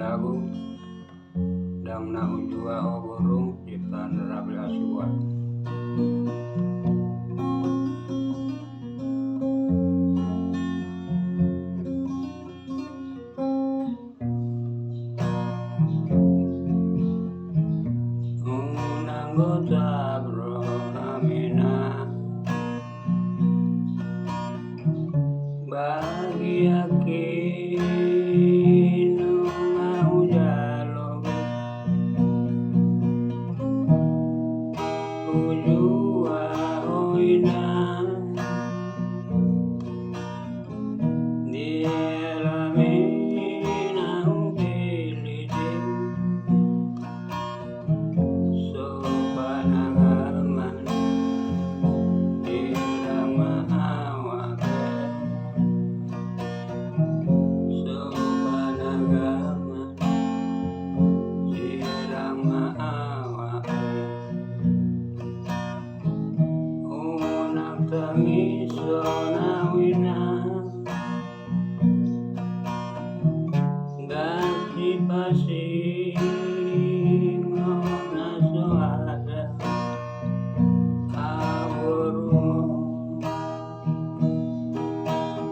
lagu dang na ujua o burung ciptaan Rabi Asibuat. Unang gota bro amina bagi yakin mau jalog ujua oina di lamina upilide sopanagaman di rama awake sopanagaman di rama awake unang tangis sonawina ganti pasing na soada aburumo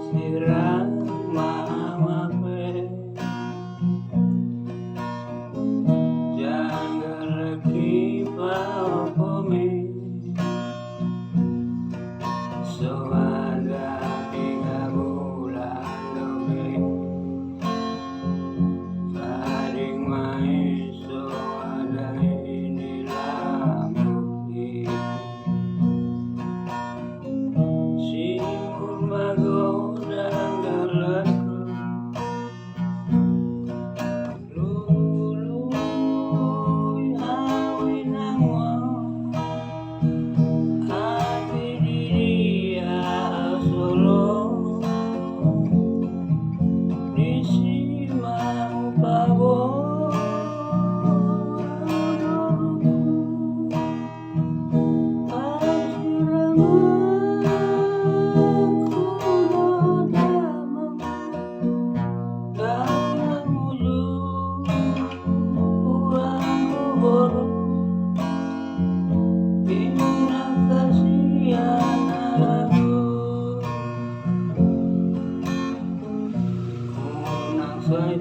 sirama awake jangan lagi paopome soada 3 bulan doge saling main soada ini lambuki simur magoda galaku luluy awinangwa hati dia solo nisimau pabo Saya